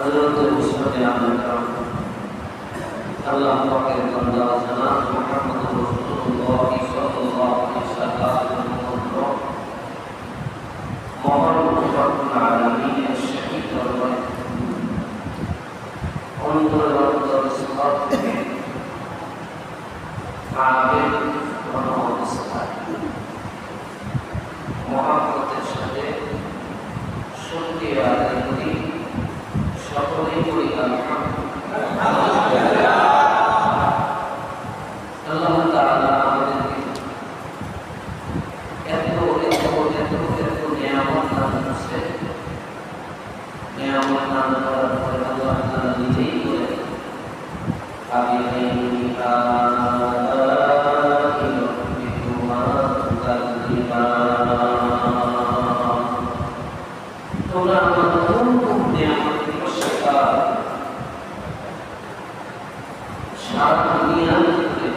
হযরত মুসলিম আলাইহিস আল্লাহ পাকের বান্দা জনাব মুহাম্মদুর রাসূলুল্লাহ সাল্লাল্লাহু আলাইহি ওয়াসাল্লাম মহান রব্বুল আলামিনের শহীদ দরবারে অন্তর ইসলাম থেকে আবেগ অবস্থায় মহাব্বতের সাথে সত্যি আদায় করি সকলেই করি আলহামদুলিল্লাহ। আল্লাহ তাআলা আমাদেরকে এত নিয়ামত দান করছে। নিয়ামত দান করার পরে আল্লাহ তাআলা নিজেই বলে তোমরা আমার কোন কোন নিয়ামতের প্রশংসা সারা দুনিয়ার মধ্যে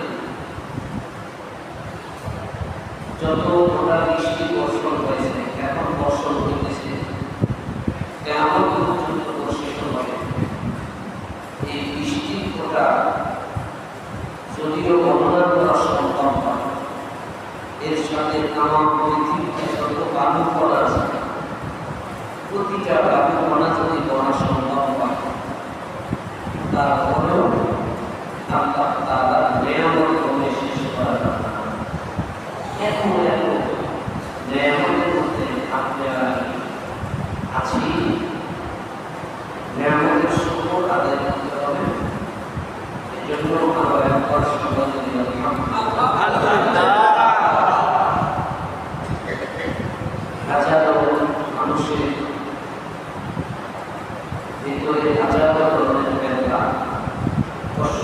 যত প্রকার বৃষ্টি বর্ষণ হয়েছে এখন বর্ষণ হইতেছে কেমন পর্যন্ত বর্ষিত হবে। এই বৃষ্টির ফোঁটা যদিও গণনা করা সম্ভব হয়, এর সাথে তামাম পৃথিবীতে যত বালু করা আছে প্রতিটা বালু কণা যদি গণা সম্ভব হয় তারপরেও আল্লাহ তাআলা নিয়ামত করে শেষ করা যাবে না। এত নিয়ামতের মধ্যে আপনারা আছি, নিয়ামতের শুকর আদায় করতে হবে। এজন্য আমরা একবার সবাই হাজারো মানুষের ভিতরে হাজারো ধরনের ব্যথা কষ্ট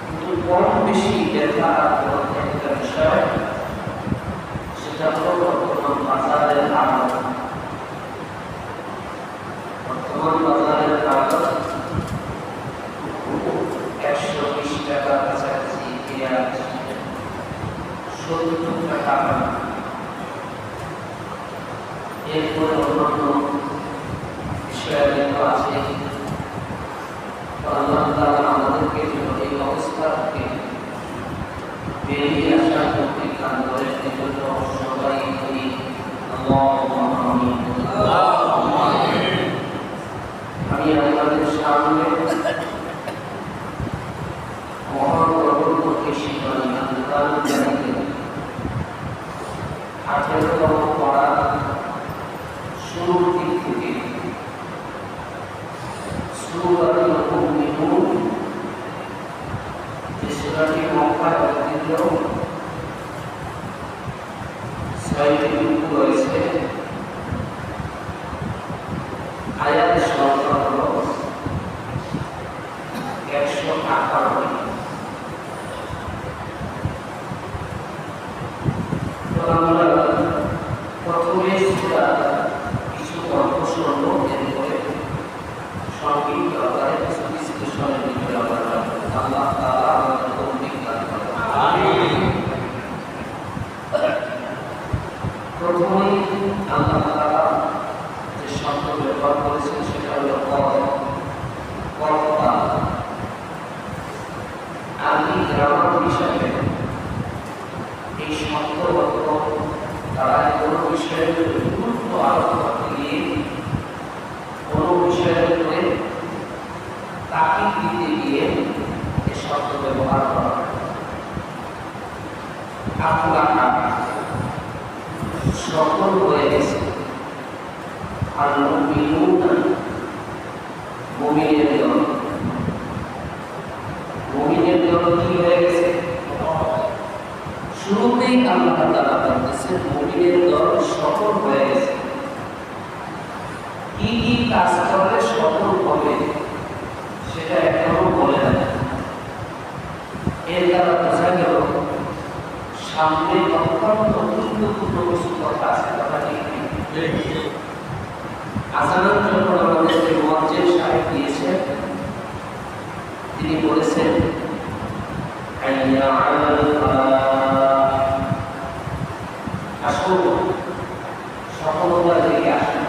কিন্তু কম বেশি ব্যথা একটা বিষয়, সেটা হলো বর্তমান বাজারের আড়ত। বর্তমান বাজারের আড়ত 120 টাকার কাছাকাছি পেঁয়াজ, 70 টাকা, এরপরে অন্যান্য বিষয়াবলী আছে। আল্লাহ তাআলা আমাদেরকে এই অবস্থা থেকে বেরিয়ে আসার তৌফিক দান করেন। এজন্য সবাই বলি আল্লাহুম্মা আমিন। আমি আপনাদের সামনে মহান রব্বুল শিখানি আল্লাহর জানিতে 18তম পড়া শুরুর দিক থেকে সূরাতুল মুমিনুন, যে সূরাটি মক্কায় অবতীর্ণ, 6টি রুকু রয়েছে। আয়াতের সংখ্যা হলো 158। তো আমরা প্রথমে সূরা কিছু গল্প শুনবো, এরপরে সংক্ষিপ্ত আকারে কিছু বিশ্লেষণের ভিতরে আমরা আল্লাহ তাআলা আমাদের তৌফিক দান করেন। আমিন। প্রথমেই আল্লাহ তাআলা যে শব্দ ব্যবহার করেছেন সেটা হলো কর্তা। আরবি গ্রামার হিসাবে এই শব্দগত তারা কোনো বিষয়ের গুরুত্ব আরোপ করতে গিয়ে কোনো বিষয়ের উপরে তাকিদ দিতে গিয়ে এই শব্দ ব্যবহার করা হয়। আপনার সকল হয়ে গেছে, আর মুমিনের দল, মুমিনের দল কি হয়ে গেছে? শুরুতেই আল্লাহ তাআলা বলতেছেন মুমিনের দল সফল হয়ে গেছে। কি কি কাজ করলে সফল হবে সেটা এখনো বলে না। এর দ্বারা বোঝা গেল সামনে অত্যন্ত গুরুত্বপূর্ণ কিছু কথা আছে। কথা ঠিক আজানের জন্য আমাদের যে মুয়াজ্জিন সাহেব দিয়েছেন, তিনি বলেছেন হাইয়া আলাল ফালাহ, আসুন সফলতার দিকে আসুন।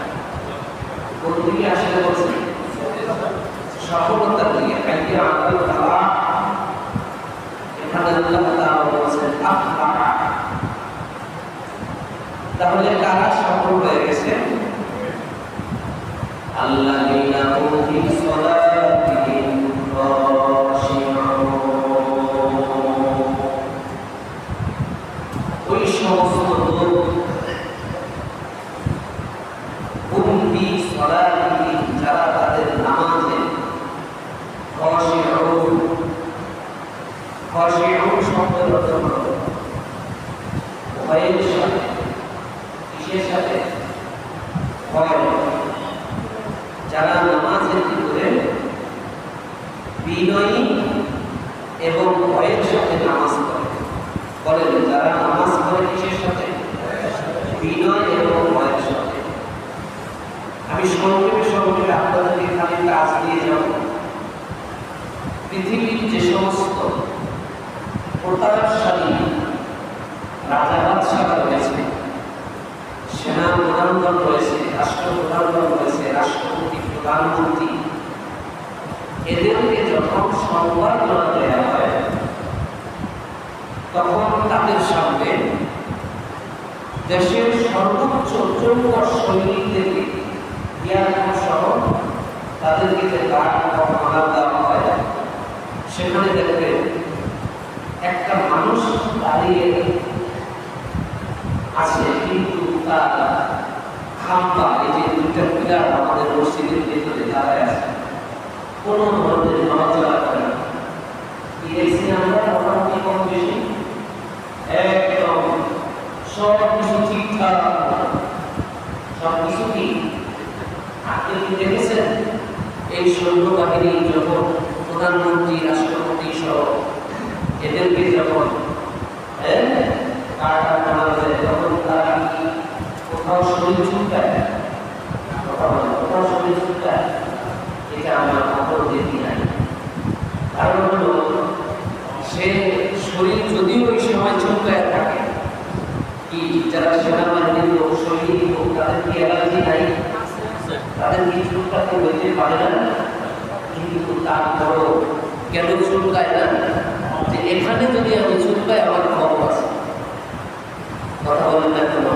কোন দিকে আসলে বলছে সফলতার দিকে। কাইকে আল্লাহ তাআলা এখানে আল্লাহ তাআলা বলছেন আফলাহা। তাহলে কারা সফল হয়ে গেছে? আল্লাযীনা হুম ফি সালাতিহিম খাশিউন। ওই সমস্ত লোক হুম ফি সালাতিহিম, যারা তাদের নামাজে খাশিউন। খাশিউন শব্দের অর্থ হলো ভয়ের সাথে। কিসের সাথে? ভয়। যারা নামাজের ভিতরে বিনয়ী এবং ভয়ের সাথে নামাজ পড়ে। বলেন, যারা নামাজ পড়ে কিসের সাথে? বিনয় এবং ভয়ের সাথে। আমি সংক্ষেপে আপনাদেরকে খালি কাজ দিয়ে যাব। পৃথিবীর যে সমস্ত প্রতাপশালী রাজা বাদশাহ রয়েছে, সেনা প্রধানগণ রয়েছে, রাষ্ট্রপ্রধানগণ রয়েছে, রাষ্ট্রপতি, প্রধানমন্ত্রী, এদেরকে যখন সংবর্ধনা দেওয়া হয় তখন তাদের সামনে দেশের সর্বোচ্চ চৌকর সৈনিকদেরকে ইয়ারফোর্স সহ তাদেরকে যে গার্ড অবমাননা দেওয়া হয়, সেখানে দেখবে একটা মানুষ দাঁড়িয়ে আছে, কিন্তু তার খাম্বা, এই যে দুইটা পিলার আমাদের মসজিদের ভেতরে দাঁড়ায় আছে, কোনো ধরনের নড়াচড়া করে না। কি দেখছি আমরা? মোটামুটি কম বেশি একদম সব কিছু ঠিকঠাক, সব কিছু কি। আপনি কি দেখেছেন এই সৈন্যবাহিনী যখন প্রধানমন্ত্রী, রাষ্ট্রপতি সহ এদেরকে যখন তখন তারা কি কোথাও শরীর চুলকায়? কোথাও শরীর চুলকায়? এটা আমরা কখনো দেখি নাই। কারণ হলো সে শরীর যদিও ওই সময় চুলকায় থাকে, কি যারা সেনাবাহিনীর লোক, সৈনিক লোক, তাদের কি অ্যালার্জি নাই? তাদের কি চুলকাতে হইতে পারে না? কিন্তু তারপরও কেন চুলকায় না? যে এখানে যদি আমি চুলকাই আমার খবর আছে। কথা বলেন না কেন?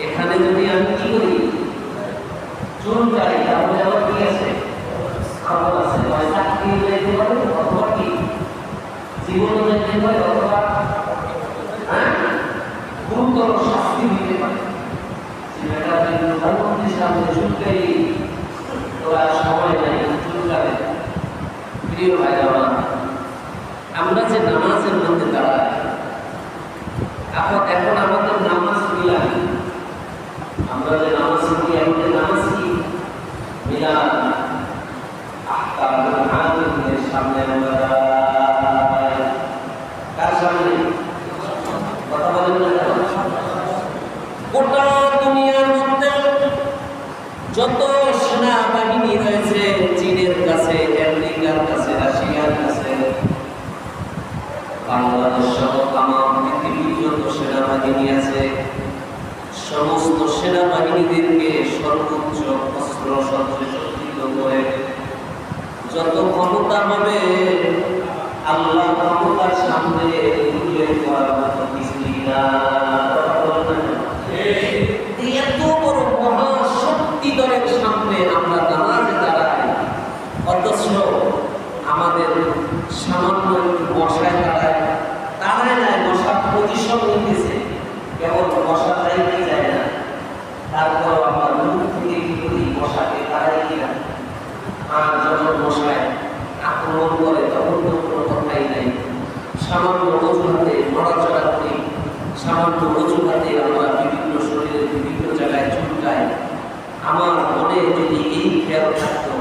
এখানে যদি আমি কি করি, চুলকাই, তাহলে আমার কি আছে? খবর আছে। চাকরি যেতে পারে, অথবা কি জীবনে যেতে পারে, অথবা গুরুতর শাস্তি দিতে পারে। প্রধানমন্ত্রীর সামনে চুলকাই, তোরা সময় নাই, চুলকাবে। প্রিয় ভাই আমার, আমরা যে নামাজের মধ্যে দাঁড়াই, এখন আমাদের নামাজ মিলাদ, আমরা যে নামাজ পড়ি, আমাদের নামাজ কি মিলাদ। আহকামুল হাকিমের সামনে আমরা দাঁড়াই। কার সামনে? কথা বলেন না কেন? গোটা দুনিয়ার মধ্যে যত সেনাবাহিনী রয়েছে, চীনের কাছে, আমেরিকার কাছে, রাশিয়ার কাছে, বাংলাদেশ সহ তামাম পৃথিবীর যত সেনাবাহিনী আছে, সমস্ত সেনাবাহিনীদেরকে সর্বোচ্চ অস্ত্র শস্ত্রে সজ্জিত করে যত ক্ষমতা হবে, আল্লাহ ক্ষমতার সামনে উল্লেখ করার মতো কিছুই না। এত বড় মহাশক্তিধরের সামনে আমরা নামাজে দাঁড়াই, অথচ আমাদের সামান্য একটু বসায় দাঁড়ায় নাই, বসার পজিশন নিতেছে, কেবল বসা যাইতে যায় না। তারপর আমরা মুখ থেকে কি করি? বসাকে দাঁড়াই কিনা। আর যখন বসায় আক্রমণ করে তখন তো কোনো কথাই নাই। সামান্য অজুহাতে নড়াচড়া করি, সামান্য অজুহাতে আমরা বিভিন্ন শরীরের বিভিন্ন জায়গায় চুলকাই। আমার মনে যদি এই খেয়াল থাকতো,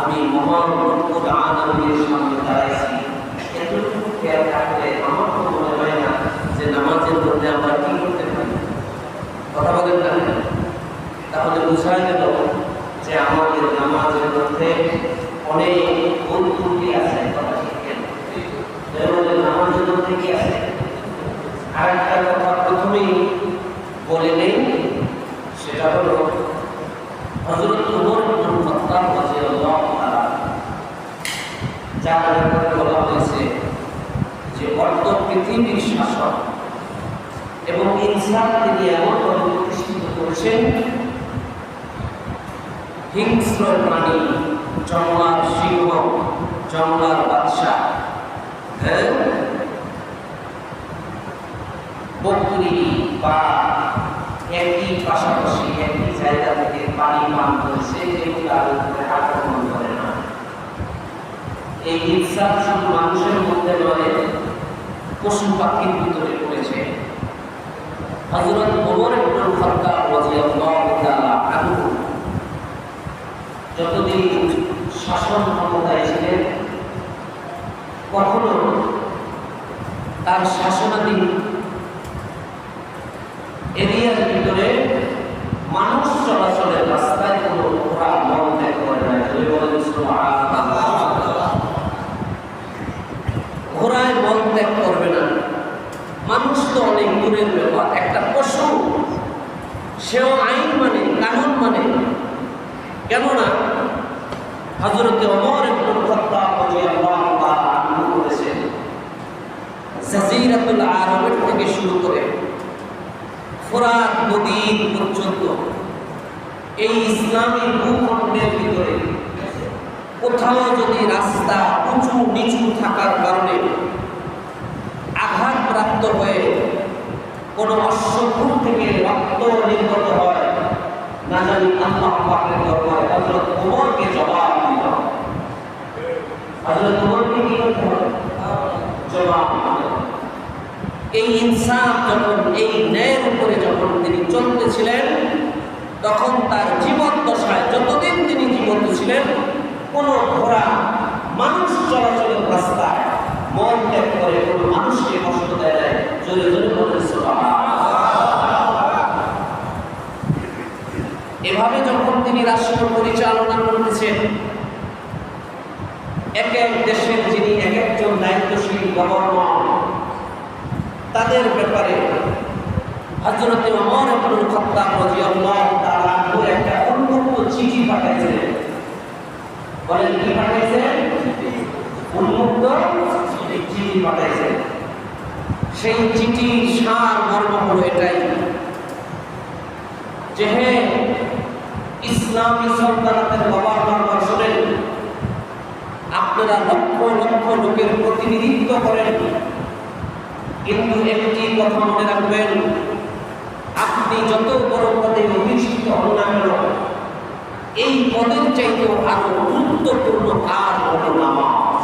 আমি মহান রব্বুল আলামিনের সামনে দাঁড়াইছি, এতটুকু খেয়াল থাকলে আমার তো মনে হয় না যে নামাজের মধ্যে আমরা কি করতে পারি। কথা বলেন না? তাহলে বোঝা গেল যে আমাদের নামাজের মধ্যে অনেক গুণ ত্রুটি আছে। কথা শিখেন, নামাজের মধ্যে কি আছে? আর একটা কথা প্রথমেই বলে নেই, সেটা হলো হযরত ওমর ইবনে খাত্তাব রাদিয়াল্লাহু তাআলা যার ব্যাপারে বলা হয়েছে যে অর্ধ পৃথিবীর শাসক এবং ইনসান তিনি এমনভাবে প্রতিষ্ঠিত করেছেন, হিংস্র প্রাণী, জঙ্গলার সিংহ, জঙ্গলার বাদশাহ, বকরি বা একই পাশাপাশি একই জায়গা থেকে পানি পান করেছে, যেগুলো আর আক্রমণ করে না। এই হিংসা শুধু মানুষের মধ্যে নয়, পশু পাখির ভিতরে পড়েছে। হযরত ওমর ইবনে খাত্তাব রাদিয়াল্লাহু তাআলা আনহু যতদিন শাসন ক্ষমতায় ছিলেন, কখনো তার শাসনাধীন এরিয়ার ভিতরে মানুষ চলাচলের রাস্তায় কোনো ঘোড়া মল ত্যাগ করে না। ঘোড়ায় মল ত্যাগ করবে না। মানুষ তো অনেক দূরের ব্যাপার, একটা পশু সেও আইন মানে, কানুন মানে। কেননা হযরত ওমর ইবনে খাত্তাব রাদিয়াল্লাহু তাআলা আনহু বলেছেন, জাজিরাতুল আরবের থেকে শুরু করে ফোরাত নদী পর্যন্ত এই ইসলামী ভূখণ্ডের ভিতরে কোথাও যদি রাস্তা উঁচু নিচু থাকার কারণে আঘাতপ্রাপ্ত হয়ে কোনো অশ্বক্ষুর থেকে রক্ত নির্গত হয়, না জানি আল্লাহ পাকের দরবারে হযরত ওমরকে জবাব দিতে হবে। হযরত ওমরকে কি করতে হবে? জবাব দিতে হবে। এই ইনসাফ যখন, এই ন্যায়ের উপরে যখন তিনি চলতেছিলেন, তখন তার জীবন দশায় যতদিন তিনি জীবন্ত ছিলেন, কোনো ঘোড়া মানুষ চলাচলের রাস্তায় মন ত্যাগ করে কোনো মানুষকে কষ্ট দেয় নাই। জোরে জোরে বলেন সুবহানাল্লাহ। এভাবে যখন তিনি রাষ্ট্র পরিচালনা করতেছেন, এক এক দেশের যিনি এক একজন দায়িত্বশীল গভর্নর, তাদের ব্যাপারে হযরত ওমর ইবনে খাত্তাব রাদিয়াল্লাহু তাআলা আনহু একটা উন্মুক্ত চিঠি পাঠাইছিলেন। বলেন কি পাঠাইছেন? উন্মুক্ত চিঠি পাঠাইছেন। সেই চিঠির সার মর্ম হলো এটাই যে হে ইসলামী সরকারের গভর্নর, শোনেন, আপনারা লক্ষ লক্ষ লোকের প্রতিনিধিত্ব করেন, কিন্তু একটি কথা মনে রাখবেন, আপনি যত বড় পদে অধিষ্ঠিত হন না কেন, এই পদের চাইতেও আরো গুরুত্বপূর্ণ আর হলো নামাজ।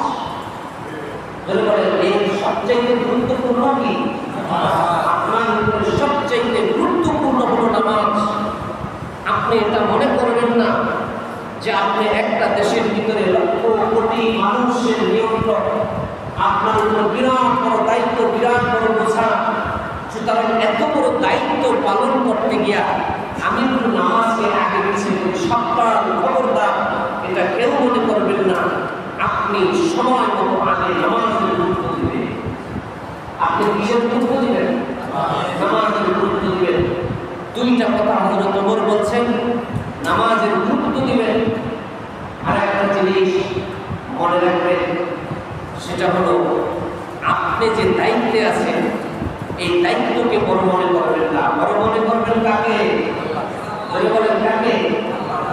এই সবচাইতে গুরুত্বপূর্ণ কি? আপনার সবচাইতে গুরুত্বপূর্ণ হলো নামাজ। আপনি এটা মনে করবেন না যে আপনি একটা দেশের ভিতরে লক্ষ কোটি মানুষের নিয়ন্ত্রণ, আপনার উপর বিরাট বড় দায়িত্ব, বিরাট বড় বোঝা। সুতরাং এত বড় দায়িত্ব পালন করতে গিয়া আমি একটু নামাজকে আগে পিছিয়ে করি, সপ্তাহ খবরদার, এটা কেউ মনে করবেন না। আপনি সময় মতো আগে নামাজের গুরুত্ব দিবেন। আপনি কিসের গুরুত্ব দিবেন? নামাজের গুরুত্ব দিবেন। দুইটা কথা হযরত ওমর বলছেন, নামাজের গুরুত্ব দিবেন। আর একটা জিনিস মনে রাখবেন, সেটা হলো আপনি যে দায়িত্বে আছেন, এই দায়িত্বকে বড় মনে করবেন না। বড় মনে করবেন কাকে? বলেন কাকে?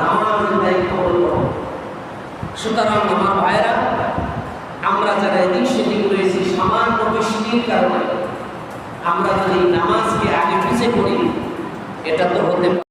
নামাজের দায়িত্ব হলো। সুতরাং আমার ভাইরা, আমরা যারা এদিক সেদিক রয়েছি সামান্য বৃষ্টির কারণে আমরা যদি নামাজকে আগে পিছিয়ে করি, এটা তো হতে